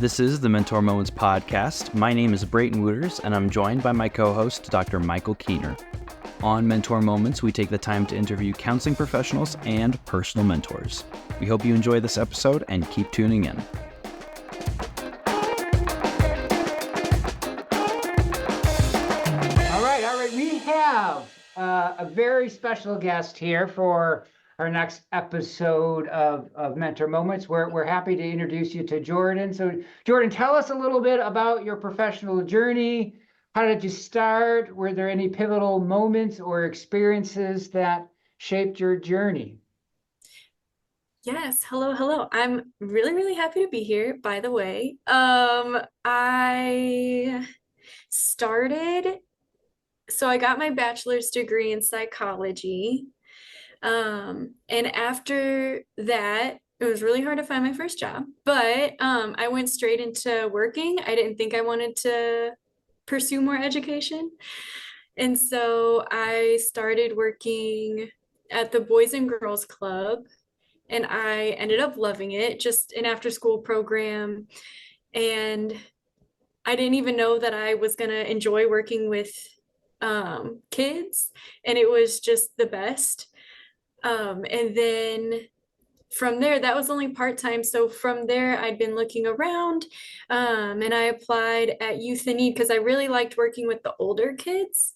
This is the Mentor Moments podcast. My name is Brayton Wooters, and I'm joined by my co-host, Dr. Michael Keener. On Mentor Moments, we take the time to interview counseling professionals and personal mentors. We hope you enjoy this episode and keep tuning in. All right. We have a very special guest here for our next episode of Mentor Moments. We're happy to introduce you to Jordan. So, Jordan, tell us a little bit about your professional journey. How did you start? Were there any pivotal moments or experiences that shaped your journey? Yes, hello. I'm really happy to be here, by the way. I got my bachelor's degree in psychology. And after that, it was really hard to find my first job, but I went straight into working. I didn't think I wanted to pursue more education. And so I started working at the Boys and Girls Club, and I ended up loving it, just an after-school program. And I didn't even know that I was going to enjoy working with kids, and it was just the best. And then from there, that was only part-time. So from there, I'd been looking around, and I applied at Youth in Need because I really liked working with the older kids.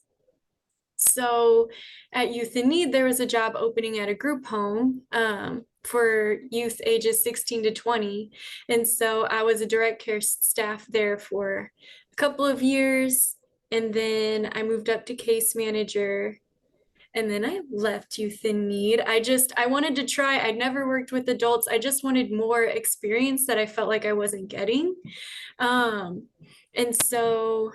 So at Youth in Need, there was a job opening at a group home for youth ages 16 to 20. And so I was a direct care staff there for a couple of years. And then I moved up to case manager. And then I left Youth in Need. I wanted to try. I'd never worked with adults. I just wanted more experience that I felt like I wasn't getting. And so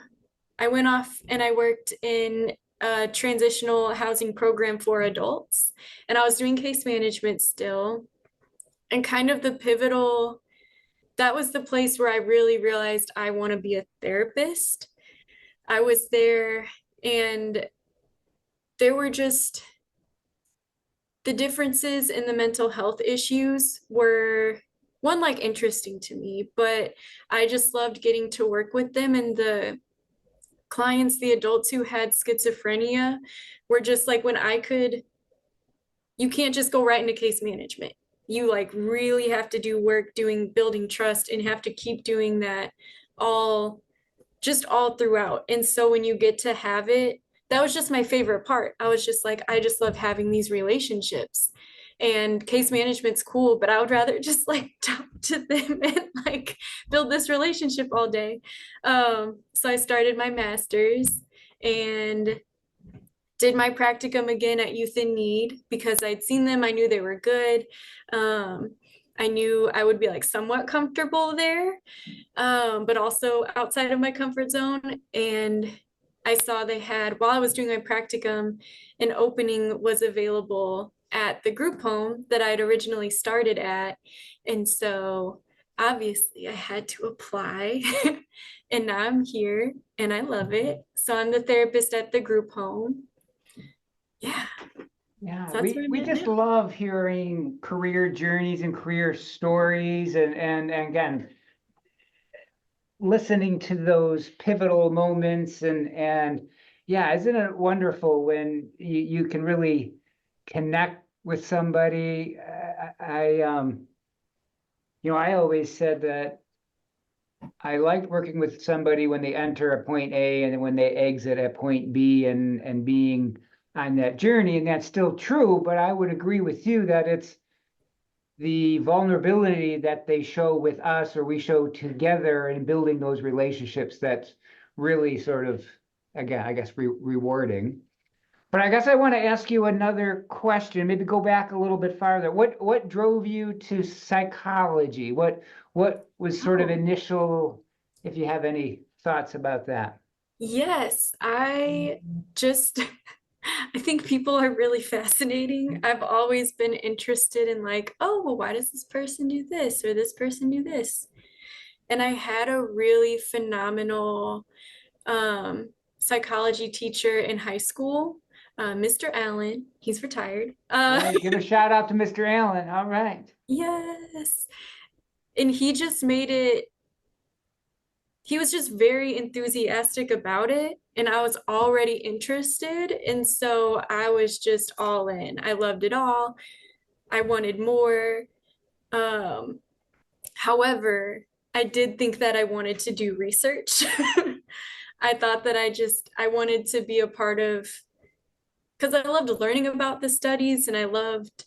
I went off and I worked in a transitional housing program for adults. And I was doing case management still. And kind of that was the place where I really realized I want to be a therapist. I was there, and there were just the differences in the mental health issues were interesting to me, but I just loved getting to work with them. And the clients, the adults who had schizophrenia, were just like, you can't just go right into case management. You really have to do work building trust, and have to keep doing that all throughout. And so when you get to have it, that was just my favorite part. I was just like, I just love having these relationships, and case management's cool, but I would rather just talk to them and build this relationship all day. So I started my master's and did my practicum again at Youth in Need because I'd seen them. I knew they were good. I knew I would be somewhat comfortable there, but also outside of my comfort zone. And I saw they had, while I was doing my practicum, an opening was available at the group home that I'd originally started at. And so obviously I had to apply and now I'm here and I love it. So I'm the therapist at the group home. Yeah. Yeah, So we just love hearing career journeys and career stories, and again, listening to those pivotal moments, and yeah, isn't it wonderful when you can really connect with somebody? I always said that I liked working with somebody when they enter a point A and then when they exit at point B, and being on that journey, and that's still true. But I would agree with you that it's the vulnerability that they show with us, or we show together in building those relationships, that's really sort of, again, I guess, rewarding. But I guess I want to ask you another question, maybe go back a little bit farther. What drove you to psychology? What was sort of initial, if you have any thoughts about that? Yes, I think people are really fascinating. I've always been interested in oh, well, why does this person do this or this person do this? And I had a really phenomenal psychology teacher in high school, Mr. Allen. He's retired. All right, give a shout out to Mr. Allen. All right. Yes. And he just made it he was just very enthusiastic about it, and I was already interested. And so I was just all in. I loved it all. I wanted more. Um, However, I did think that I wanted to do research. I thought that I wanted to be a part of, because I loved learning about the studies and I loved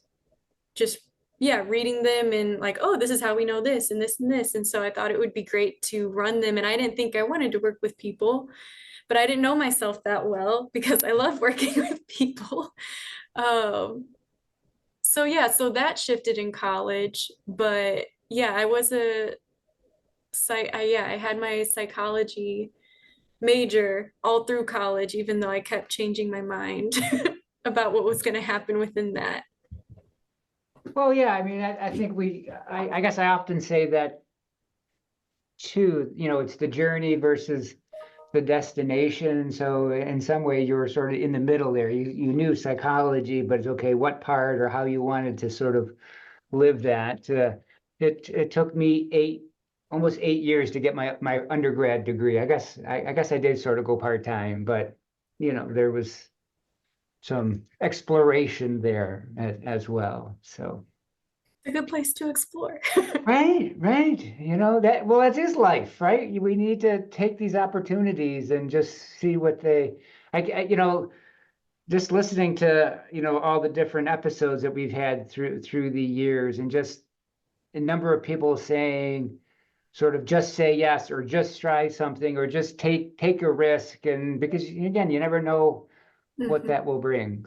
just, yeah, reading them and like, oh, this is how we know this and this and this. And so I thought it would be great to run them. And I didn't think I wanted to work with people, but I didn't know myself that well because I love working with people. So yeah, so that shifted in college, but yeah, I was a I had my psychology major all through college, even though I kept changing my mind about what was going to happen within that. Well, yeah, I mean, I think I guess I often say that too, it's the journey versus the destination. So in some way you were sort of in the middle there. You knew psychology, but it's okay, what part or how you wanted to sort of live that. It took me almost 8 years to get my undergrad degree. I guess I did sort of go part-time, but there was some exploration there as well. So A good place to explore. right. That is life, right? We need to take these opportunities and just see what just listening to, all the different episodes that we've had through the years, and just a number of people saying sort of just say yes, or just try something, or just take a risk. And because again, you never know what that will bring.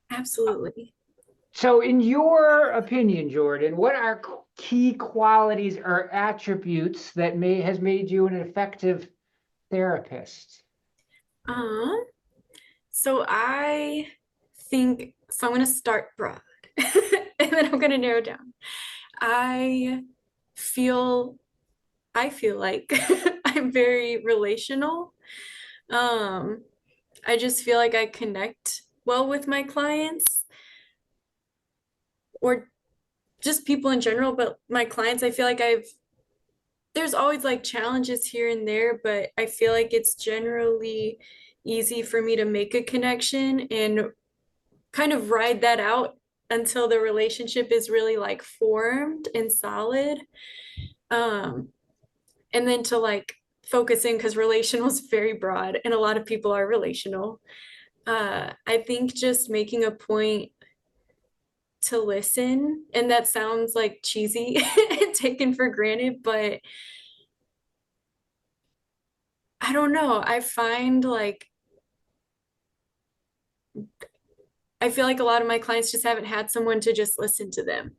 Absolutely. So in your opinion, Jordan, what are key qualities or attributes that has made you an effective therapist? Uh, so I I'm going to start broad and then I'm going to narrow down. I feel, I feel like I'm very relational. Um, I just feel like I connect well with my clients or just people in general, but my clients, I feel like there's always like challenges here and there, but I feel like it's generally easy for me to make a connection and kind of ride that out until the relationship is really like formed and solid. Um, and then to like focus in because relational is very broad and a lot of people are relational. I think just making a point to listen, and that sounds like cheesy and taken for granted, but I don't know. I feel like a lot of my clients just haven't had someone to just listen to them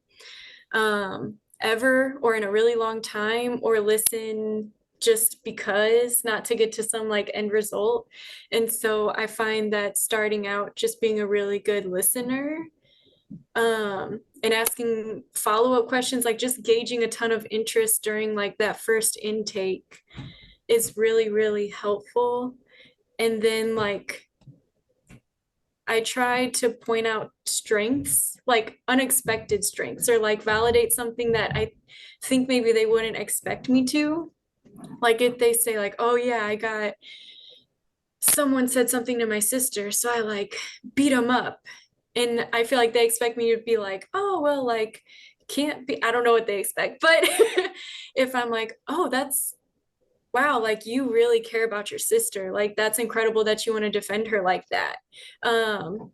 ever or in a really long time, or listen just because, not to get to some like end result. And so I find that starting out just being a really good listener and asking follow-up questions, like just gauging a ton of interest during like that first intake is really, really helpful. And then like I try to point out strengths, like unexpected strengths, or like validate something that I think maybe they wouldn't expect me to. Like if they say like, oh yeah, someone said something to my sister, so I like beat them up. And I feel like they expect me to be like, oh, well, like can't be, I don't know what they expect. But if I'm like, oh, wow, like you really care about your sister. Like that's incredible that you want to defend her like that. And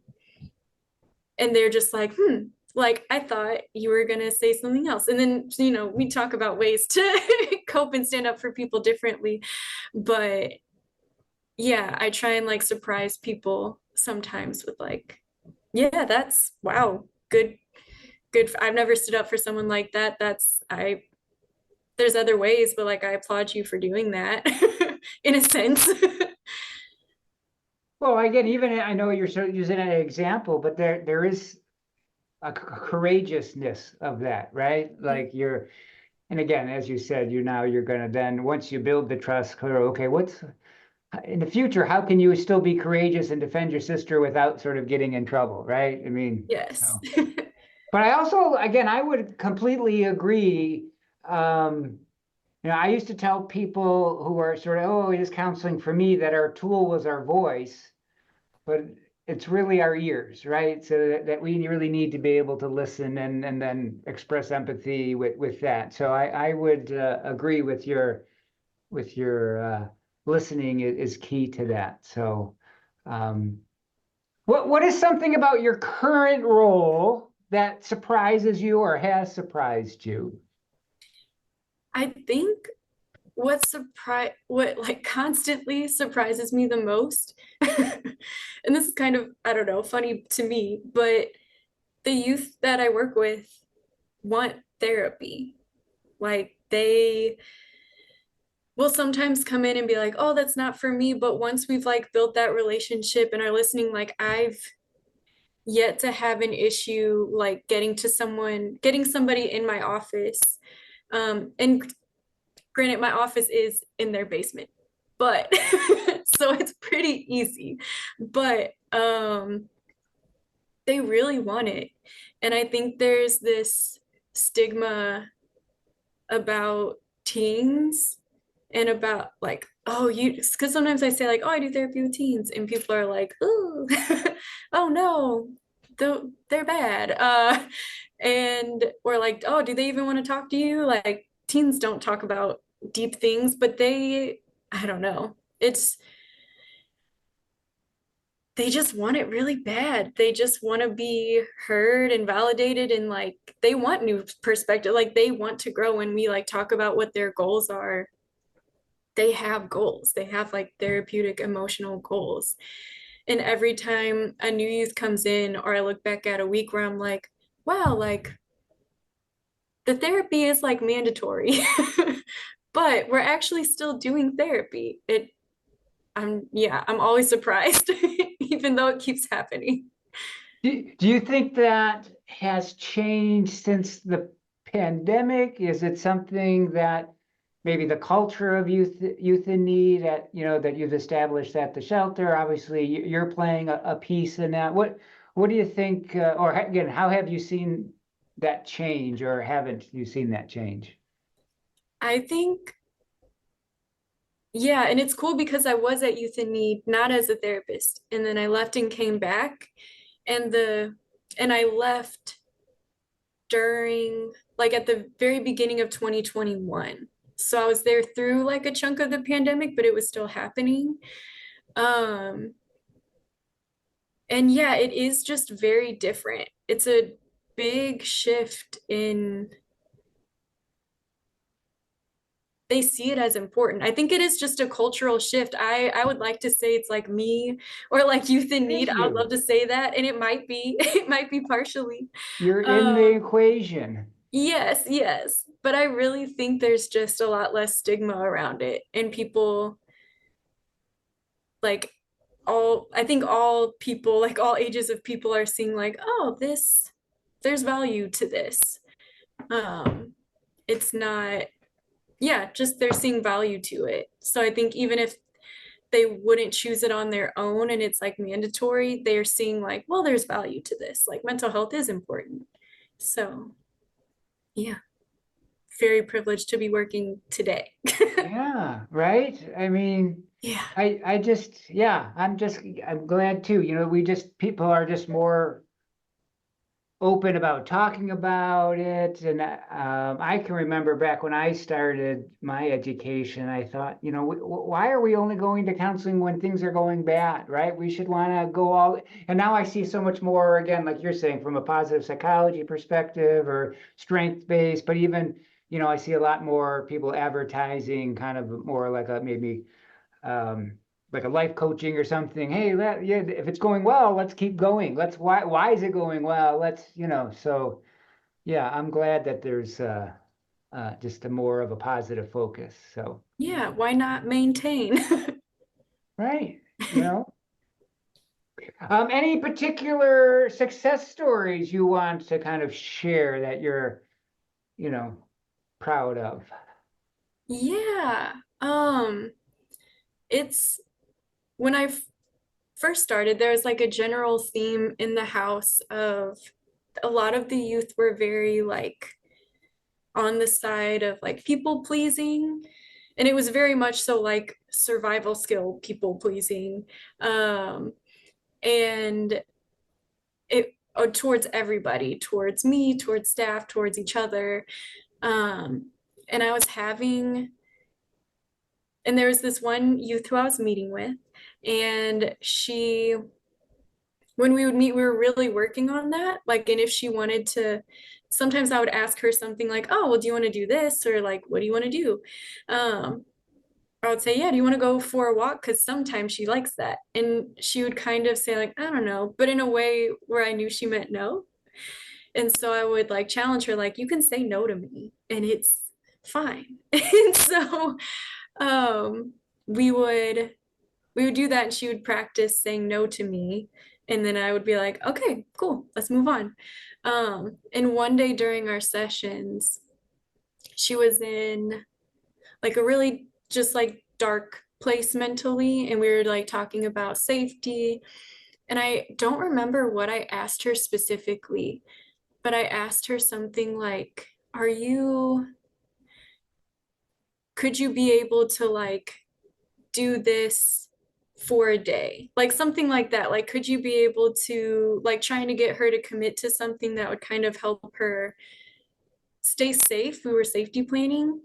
they're just like, like I thought you were gonna say something else. And then, we talk about ways to cope and stand up for people differently. But yeah, I try and like surprise people sometimes with like, yeah, that's wow, good. I've never stood up for someone like that. There's other ways, but like I applaud you for doing that in a sense. Well, again, even I know you're sort of using an example, but there is a courageousness of that, right? Like and again, as you said, you're going to then, once you build the trust, clear, okay, what's in the future, how can you still be courageous and defend your sister without sort of getting in trouble, right? I mean, Yes. But I also, again, I would completely agree. I used to tell people who are sort of, oh, it is counseling for me, that our tool was our voice, but it's really our ears, right? So that we really need to be able to listen and then express empathy with that. So I would agree with your listening is key to that. So um, what is something about your current role that surprises you or has surprised you? I think what like constantly surprises me the most, and this is kind of, I don't know, funny to me, but the youth that I work with want therapy. Like they will sometimes come in and be like, oh, that's not for me. But once we've like built that relationship and are listening, like I've yet to have an issue like getting somebody in my office. And granted, my office is in their basement, but so it's pretty easy. But they really want it. And I think there's this stigma about teens and about like, oh, you, because sometimes I say like, oh, I do therapy with teens, and people are like, oh, oh no, they're bad. And we're like, oh, do they even want to talk to you? Like teens don't talk about deep things, but I don't know. They just want it really bad. They just want to be heard and validated, and like they want new perspective. Like they want to grow. When we like talk about what their goals are, they have goals. They have like therapeutic emotional goals. And every time a new youth comes in, or I look back at a week where I'm like, wow, like the therapy is like mandatory, but we're actually still doing therapy. I'm always surprised, even though it keeps happening. Do you think that has changed since the pandemic? Is it something that maybe the culture of youth in need that that you've established at the shelter? Obviously, you're playing a piece in that. What do you think? Or again, how have you seen that change, or haven't you seen that change? I think, yeah, and it's cool because I was at Youth in Need, not as a therapist, and then I left and came back, and I left during like at the very beginning of 2021. So I was there through like a chunk of the pandemic, but it was still happening. Um, and yeah, it is just very different. It's a big shift in they see it as important. I think it is just a cultural shift. I would like to say it's like me or like Youth in It Need. is I would love you. to say that, and it might be it might be partially. You're in the Um, equation. yes, yes, but I really think there's just a lot less stigma around it, and people like I think all people, like all ages of people, are seeing like, oh, there's value to this. Um, it's not, yeah, just they're seeing value to it. So I think even if they wouldn't choose it on their own and it's like mandatory, they're seeing like, well, there's value to this. Like mental health is important. So yeah, very privileged to be working today. Yeah, right. I mean, Yeah. I just, yeah, I'm glad too. We just, people are just more open about talking about it. And I can remember back when I started my education, I thought, why are we only going to counseling when things are going bad, right? We should want to go all, and now I see so much more, again, like you're saying, from a positive psychology perspective or strength-based, but even, I see a lot more people advertising kind of more like a maybe um, like a life coaching or something. Hey, yeah, if it's going well, let's keep going. Why is it going well? So yeah, I'm glad that there's just a more of a positive focus. So, Yeah, why not maintain? right, you know. Any particular success stories you want to kind of share that you're, you know, proud of? Yeah. It's when first started, there was like a general theme in the house of a lot of the youth were very like on the side of like people pleasing. And it was very much so like survival skill people pleasing. And it towards everybody, towards me, towards staff, towards each other. And I was having, and there was this one youth who I was meeting with, and she, when we would meet, we were really working on that. Like, and if she wanted to, sometimes I would ask her something like, oh, well, do you want to do this? Or like, what do you want to do? I would say, yeah, do you want to go for a walk? Because sometimes she likes that. And she would kind of say, like, I don't know, but in a way where I knew she meant no. And so I would like challenge her, like, you can say no to me and it's fine. And so um, we would do that, and she would practice saying no to me. And then I would be like, okay, cool, let's move on. And one day during our sessions, she was in like a really just like dark place mentally, and we were like talking about safety. And I don't remember what I asked her specifically, but I asked her something like, could you be able to like do this for a day? Like something like that. Like, could you be able to, like, trying to get her to commit to something that would kind of help her stay safe. We were safety planning.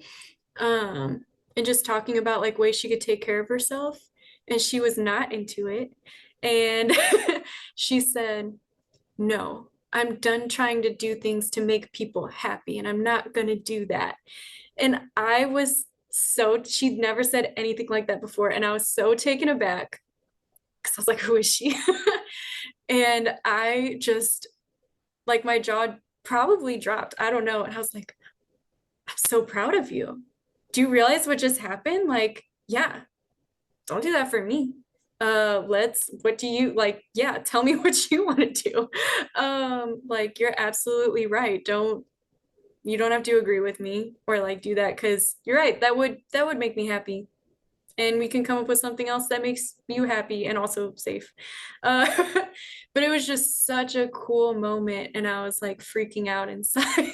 And just talking about like ways she could take care of herself. And she was not into it. And she said, no, I'm done trying to do things to make people happy, and I'm not going to do that. And I was so, she'd never said anything like that before. And I was so taken aback because I was like, who is she? And I just, like, my jaw probably dropped. I don't know. And I was like, I'm so proud of you. Do you realize what just happened? Like, yeah, don't do that for me. What do you like? Yeah, tell me what you want to do. Like, you're absolutely right. You don't have to agree with me or like do that, because you're right. That would make me happy. And we can come up with something else that makes you happy and also safe. Uh, but it was just such a cool moment, and I was like freaking out inside.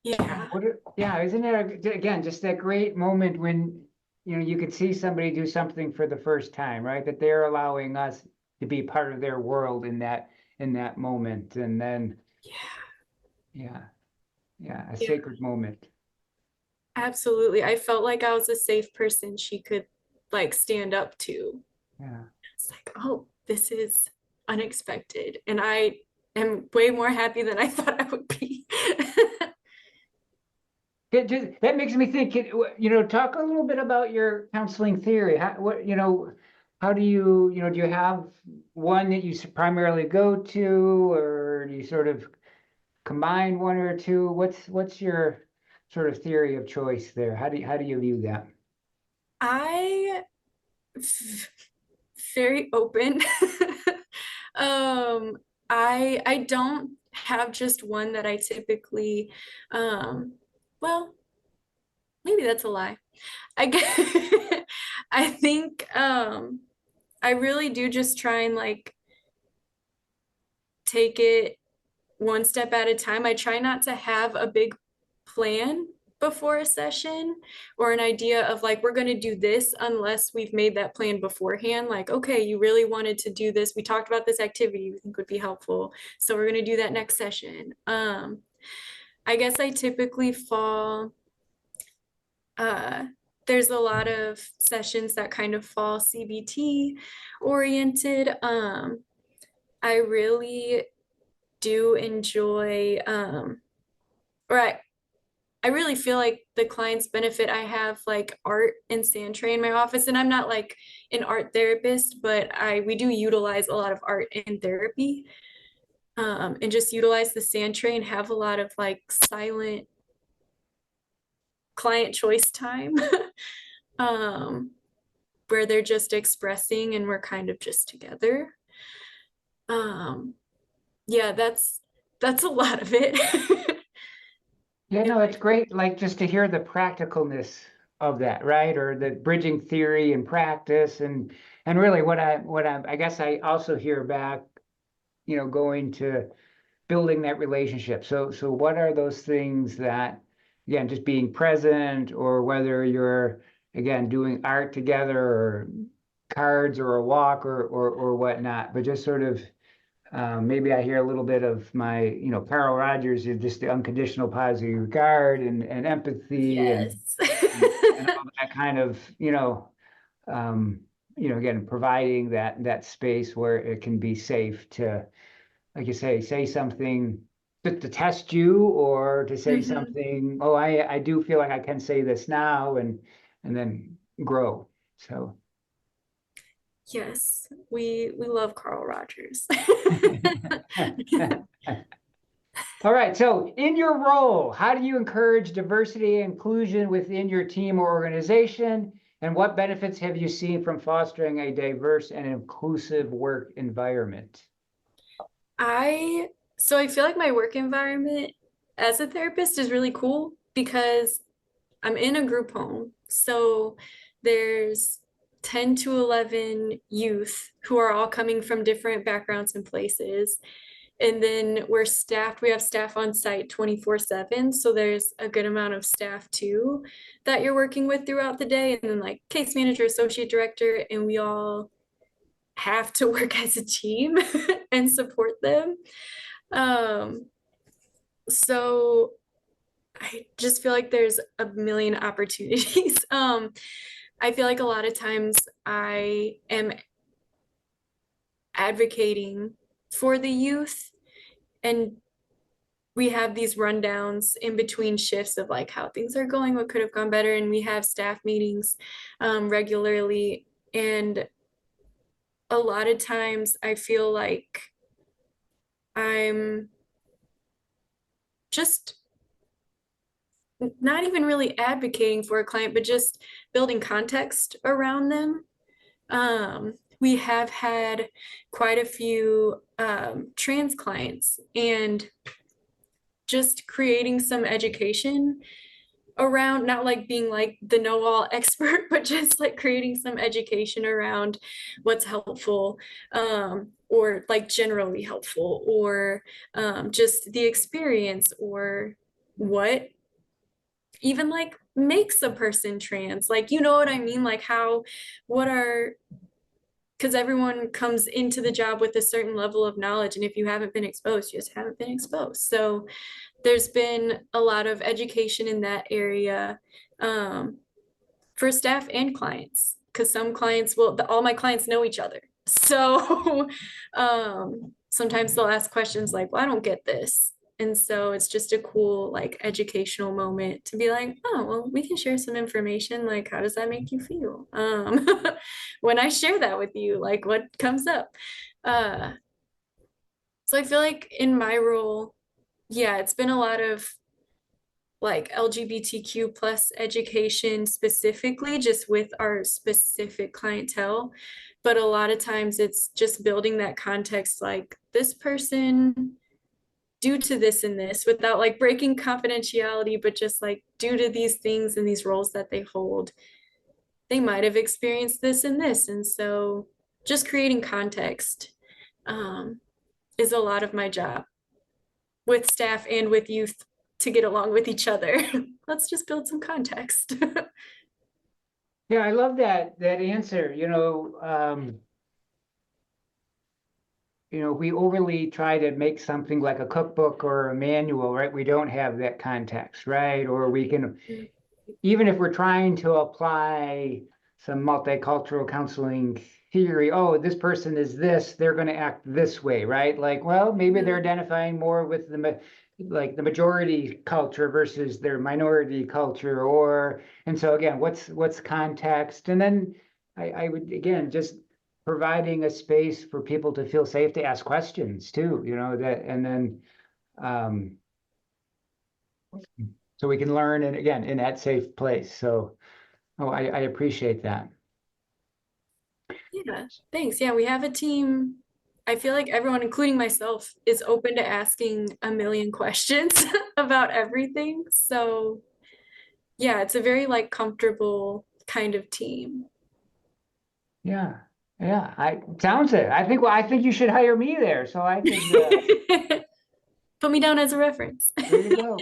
Yeah. Yeah, isn't it again just that great moment when you could see somebody do something for the first time, right? That they're allowing us to be part of their world in that moment, and then yeah, a Yeah, sacred moment. absolutely. I felt like I was a safe person she could like stand up to. Yeah. It's like, oh, this is unexpected. And I am way more happy than I thought I would be. That makes me think, talk a little bit about your counseling theory. How do you, do you have one that you primarily go to, or do you sort of combine one or two? What's your sort of theory of choice there? How do you view that? I very open. um I don't have just one that I typically well, maybe that's a lie. I get, I think I really do just try and like take it one step at a time. I try not to have a big plan before a session or an idea of like, we're going to do this unless we've made that plan beforehand. Like, okay, you really wanted to do this. We talked about this activity we think would be helpful. So we're going to do that next session. I guess I typically fall, uh, there's a lot of sessions that kind of fall CBT oriented. I really do enjoy, I really feel like the clients benefit. I have like art and sand tray in my office, and I'm not like an art therapist, but we do utilize a lot of art in therapy, and just utilize the sand tray and have a lot of like silent client choice time, um, where they're just expressing and we're kind of just together. Um, yeah, that's a lot of it. Yeah, no, it's great, like just to hear the practicalness of that, right? Or the bridging theory and practice, and really what I guess I also hear back, going to building that relationship. So what are those things that, again, just being present, or whether you're, again, doing art together or cards or a walk or whatnot, but just sort of maybe I hear a little bit of my, Carl Rogers, just the unconditional positive regard and empathy Yes. and all that kind of, again, providing that space where it can be safe to, like you say something to test you, or to say something, oh, I do feel like I can say this now, and then grow. So. Yes, we love Carl Rogers. All right. So in your role, how do you encourage diversity and inclusion within your team or organization? And what benefits have you seen from fostering a diverse and inclusive work environment? So I feel like my work environment as a therapist is really cool because I'm in a group home. So there's 10 to 11 youth who are all coming from different backgrounds and places. And then we have staff on site 24/7. So there's a good amount of staff too that you're working with throughout the day. And then like case manager, associate director, and we all have to work as a team and support them. Um, so I just feel like there's a million opportunities. I feel like a lot of times I am advocating for the youth, and we have these rundowns in between shifts of like how things are going, what could have gone better, and we have staff meetings regularly. And a lot of times I feel like I'm just not even really advocating for a client, but just building context around them. We have had quite a few trans clients, and just creating some education around, not like being like the know-all expert, but just like creating some education around what's helpful, or like generally helpful, or just the experience, or what even like makes a person trans, like, you know what I mean, like what are, because everyone comes into the job with a certain level of knowledge, and if you haven't been exposed, you just haven't been exposed. So there's been a lot of education in that area, for staff and clients, because some clients all my clients know each other. So sometimes they'll ask questions like, well, I don't get this. And so it's just a cool like educational moment to be like, oh, well, we can share some information. Like, how does that make you feel? When I share that with you, like what comes up? So I feel like in my role, yeah, it's been a lot of like LGBTQ plus education specifically, just with our specific clientele. But a lot of times it's just building that context, like this person, due to this and this, without like breaking confidentiality, but just like due to these things and these roles that they hold, they might have experienced this and this. And so just creating context is a lot of my job with staff and with youth to get along with each other. Let's just build some context. Yeah, I love that answer. We overly try to make something like a cookbook or a manual, right? We don't have that context, right? Or we can, even if we're trying to apply some multicultural counseling theory, oh, this person is this, they're going to act this way, right? Like, well, maybe they're identifying more with the majority culture versus their minority culture, and so again, what's context? And then I would, again, just providing a space for people to feel safe to ask questions too, and then so we can learn, and again, in that safe place. So, I appreciate that. Yeah, thanks. Yeah, we have a team. I feel like everyone, including myself, is open to asking a million questions about everything. So yeah, it's a very like comfortable kind of team. Yeah. I sounds it. I think you should hire me there. So I could Put me down as a reference. There you go.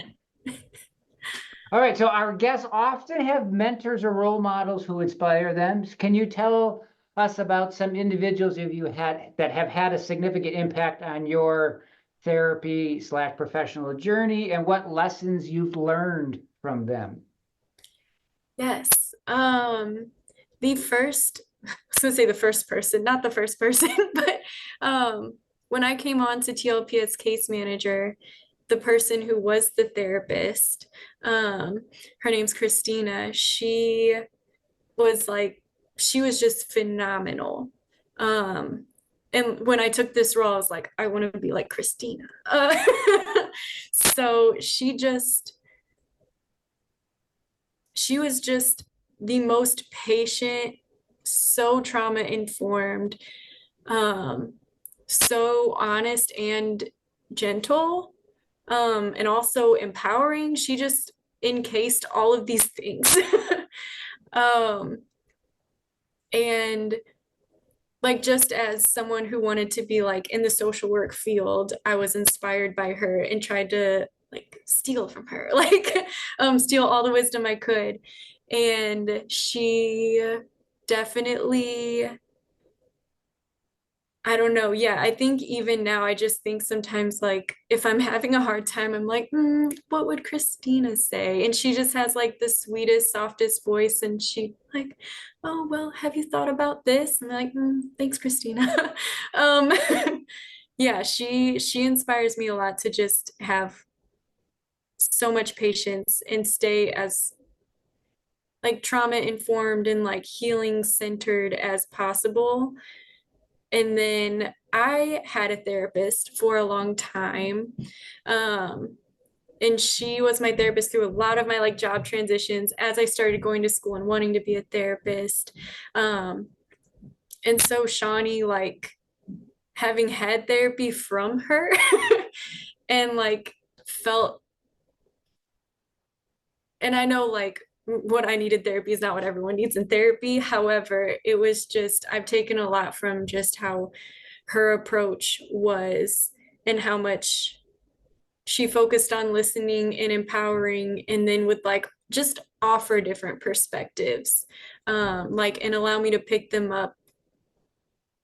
All right, so our guests often have mentors or role models who inspire them. Can you tell us about some individuals that have had a significant impact on your therapy/professional journey, and what lessons you've learned from them? Yes. The first, I was gonna say the first person, not the first person, but when I came on to TLP as case manager, the person who was the therapist, her name's Christina. She was just phenomenal. And when I took this role, I was like, I want to be like Christina. So she was just the most patient, so trauma informed, so honest and gentle, and also empowering. She just encased all of these things. And like, just as someone who wanted to be like in the social work field, I was inspired by her and tried to like steal from her, like steal all the wisdom I could. And she definitely, I don't know. Yeah, I think even now, I just think sometimes, like, if I'm having a hard time, I'm like, what would Christina say? And she just has like the sweetest, softest voice. And she like, oh, well, have you thought about this? And I'm like, thanks, Christina. um, yeah, she inspires me a lot to just have so much patience and stay as like trauma informed and like healing centered as possible. And then I had a therapist for a long time. And she was my therapist through a lot of my like job transitions as I started going to school and wanting to be a therapist. And so Shawnee, like having had therapy from her and like felt, and I know like what I needed therapy is not what everyone needs in therapy. However, it was just, I've taken a lot from just how her approach was and how much she focused on listening and empowering, and then would like just offer different perspectives, like, and allow me to pick them up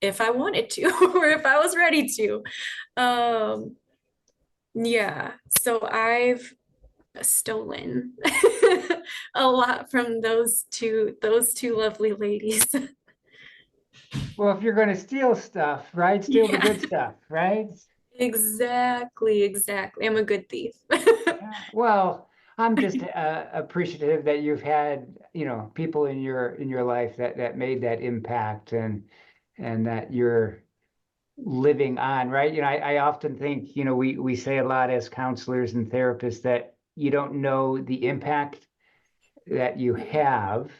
if I wanted to or if I was ready to. Yeah, so I've stolen a lot from those two lovely ladies. Well, if you're going to steal stuff, right? Steal the Yeah. good stuff, right? Exactly. I'm a good thief. Well, I'm just appreciative that you've had, people in your life that made that impact, and that you're living on, right? I often think, we say a lot as counselors and therapists that you don't know the impact that you have.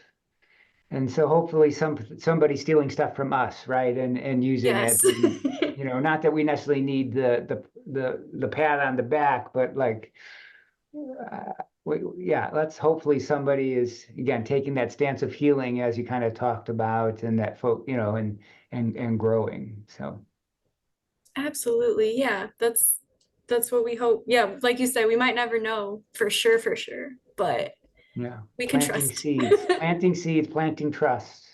And so hopefully somebody stealing stuff from us, right? And using it, Yes. and, not that we necessarily need the pat on the back, but like, yeah, let's hopefully somebody is again taking that stance of healing as you kind of talked about, and that and growing. So Absolutely. Yeah. That's what we hope. Yeah, like you said, we might never know for sure, but yeah, we can planting trust. seeds, planting trust.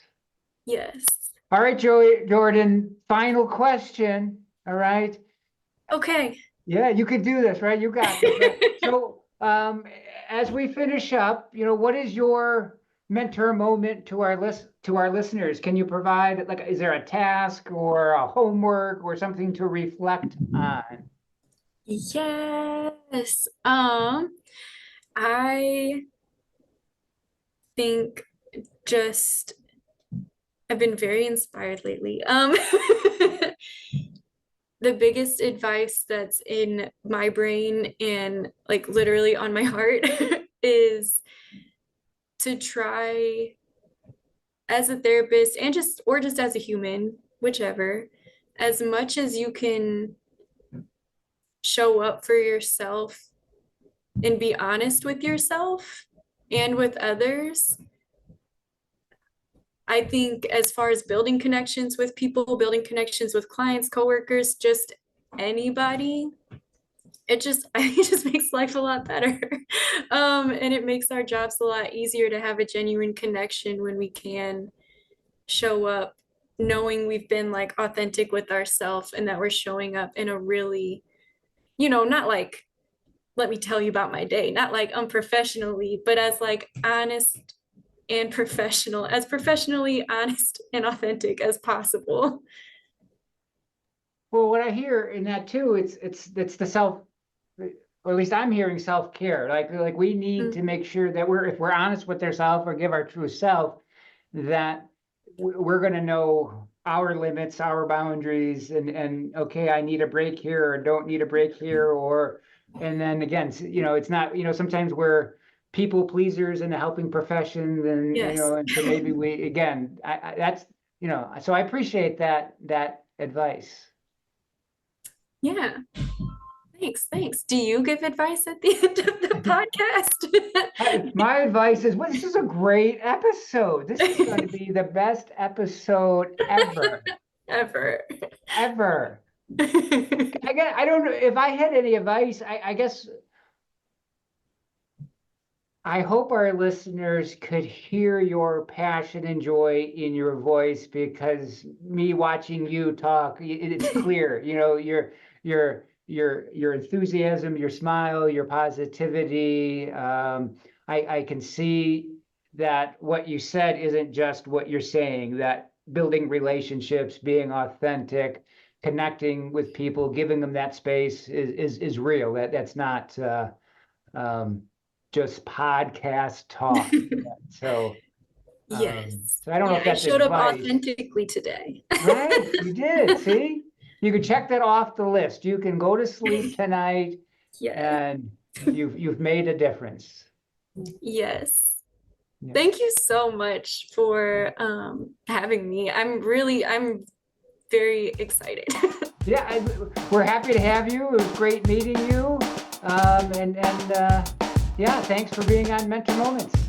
Yes. All right, Jordan, final question. All right. Okay. Yeah, you could do this, right? You got this, right? So, as we finish up, what is your mentor moment to our listeners? Can you provide, like, is there a task or a homework or something to reflect on? Yes. I think just I've been very inspired lately. The biggest advice that's in my brain and like literally on my heart is to try as a therapist and just as a human, whichever, as much as you can show up for yourself and be honest with yourself and with others. I think as far as building connections with people, building connections with clients, coworkers, just anybody, it just makes life a lot better. And it makes our jobs a lot easier to have a genuine connection when we can show up knowing we've been like authentic with ourselves and that we're showing up in a really, not like, let me tell you about my day, not like unprofessionally, but as like honest and professional, as professionally honest and authentic as possible. Well, what I hear in that too, it's the self, or at least I'm hearing self-care. Like we need to make sure that if we're honest with ourselves or give our true self, that we're going to know our limits, our boundaries, and okay, I need a break here or don't need a break here, and then again, it's not, sometimes we're people pleasers in a helping profession, and Yes. and so maybe we again, that's so I appreciate that advice. Yeah. Thanks. Do you give advice at the end of the podcast? My advice is, well, this is a great episode. This is going to be the best episode ever. Ever. Again, I don't know if I had any advice. I guess I hope our listeners could hear your passion and joy in your voice, because me watching you talk, it's clear. Your enthusiasm, your smile, your positivity. I can see that what you said isn't just what you're saying, that building relationships, being authentic, connecting with people, giving them that space is real. That's not just podcast talk. So yes. So I don't know if that's I showed advice. up authentically today. Right, you did. See? You can check that off the list. You can go to sleep tonight, and you've made a difference. Yes. Yeah. Thank you so much for having me. I'm very excited. Yeah, we're happy to have you. It was great meeting you. Yeah, thanks for being on Mentor Moments.